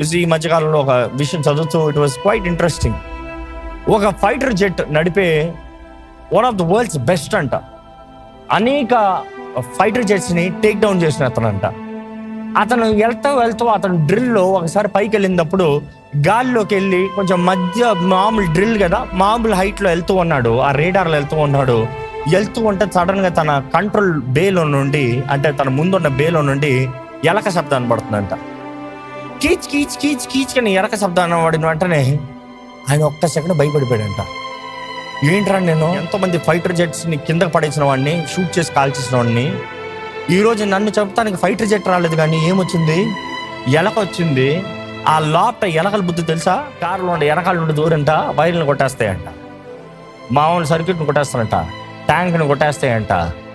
ఈ మధ్యకాలంలో ఒక విషయం చదువుతూ ఇట్ వాస్ క్వైట్ ఇంట్రెస్టింగ్. ఒక ఫైటర్ జెట్ నడిపే one of the world's best అంట. అనేక ఫైటర్ జెట్స్ని టేక్ డౌన్ చేసిన అతనంట. అతను వెళ్తూ అతను డ్రిల్లో ఒకసారి పైకి వెళ్ళినప్పుడు గాల్లోకి వెళ్ళి కొంచెం మధ్య మామూలు డ్రిల్ కదా, మామూలు హైట్లో వెళ్తూ ఉన్నాడు. ఆ రేడార్లో వెళ్తూ ఉంటే సడన్గా తన కంట్రోల్ బేలో నుండి, అంటే తన ముందున్న బేలో నుండి ఎలక శబ్దాన్ని పడుతుందంట. కీచ్ కీచ్ కీచ్ కీచ్ అని ఎలక శబ్దాన్ని పడిన వెంటనే ఆయన ఒక్క సెకండ్ భయపడిపోయాడంట. ఏంట్రా, నేను ఎంతోమంది ఫైటర్ జెట్స్ని కిందకు పడేసిన వాడిని, షూట్ చేసి కాల్చేసిన వాడిని, ఈరోజు నన్ను చెప్తానికి ఫైటర్ జెట్ రాలేదు కానీ ఏమొచ్చింది, ఎలక వచ్చింది. ఆ లోపల ఎలకల బుద్ధి తెలుసా? కారులో ఉండే ఎలకల నుండి దూరంట వైర్లను కొట్టేస్తాయంట, మామూలు సర్క్యూట్ని కొట్టేస్తానంట, ట్యాంక్ని కొట్టేస్తాయంట,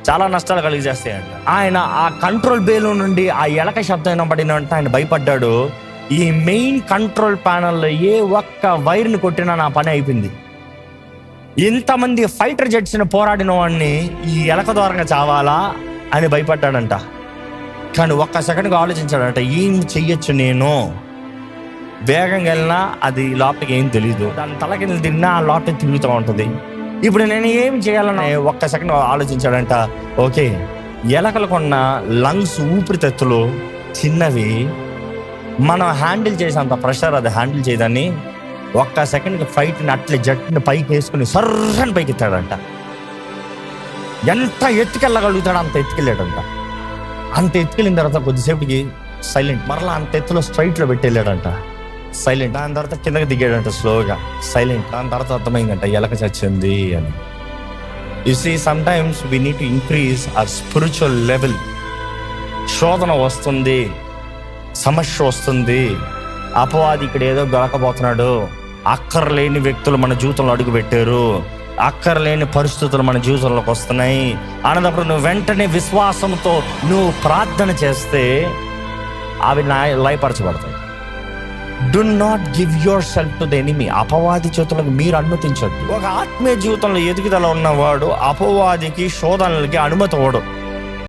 చాలా నష్టాలు కలిగజేస్తాయంట. ఆయన ఆ కంట్రోల్ బేలో నుండి ఆ ఎలక శబ్దం పడినంటే ఆయన భయపడ్డాడు. ఈ మెయిన్ కంట్రోల్ ప్యానల్లో ఏ ఒక్క వైర్ని కొట్టినా నా పని అయిపోయింది. ఇంతమంది ఫైటర్ జెట్స్ని పోరాడిన వాడిని ఈ ఎలక ద్వారంగా చావాలా అని భయపడ్డాడంట. కానీ ఒక్క సెకండ్గా ఆలోచించాడంట, ఏం చెయ్యొచ్చు నేను? వేగంగా వెళ్ళినా అది లోపలికి ఏం తెలియదు, దాని తలకింద తిన్నా ఆ లోపల తిరుగుతూ ఉంటుంది. ఇప్పుడు నేను ఏం చేయాలని ఒక్క సెకండ్ ఆలోచించాడంట. ఓకే, ఎలకలకున్న లంగ్స్, ఊపిరితిత్తులు చిన్నవి, మనం హ్యాండిల్ చేసేంత ప్రెషర్ అది హ్యాండిల్ చేయదని ఒక్క సెకండ్కి ఫైట్ని అట్లే జట్టుని పైకి వేసుకుని సర్రని పైకి ఎత్తాడంట. ఎంత ఎత్తుకెళ్ళగలుగుతాడో అంత ఎత్తుకెళ్ళాడంట. అంత ఎత్తుకెళ్ళిన తర్వాత కొద్దిసేపుకి సైలెంట్, మరలా అంత ఎత్తులో స్ట్రైట్లో పెట్టేళ్ళాడంట. సైలెంట్. దాని తర్వాత కిందకి దిగాడంట స్లోగా, సైలెంట్. దాని తర్వాత అర్థమైందంట ఎలక చచ్చింది అని. You see, sometimes we need to increase our spiritual level. శోధన వస్తుంది, సమస్య వస్తుంది, అపవాది ఇక్కడ ఏదో గెలకబోతున్నాడు, అక్కర్లేని వ్యక్తులు మన జీవితంలో అడుగు పెట్టారు, అక్కర్లేని పరిస్థితులు మన జీవితంలోకి వస్తున్నాయి అన్నప్పుడు నువ్వు వెంటనే విశ్వాసంతో నువ్వు ప్రార్థన చేస్తే అవి లయపరచబడతాయి. Do not give yourself to the enemy. అపవాది చేతులకు మీరు అనుమతించద్దు. ఒక ఆత్మీయ జీవితంలో ఎదుగుదల ఉన్నవాడు అపవాదికి, శోధనలకి అనుమతి ఇవ్వడు.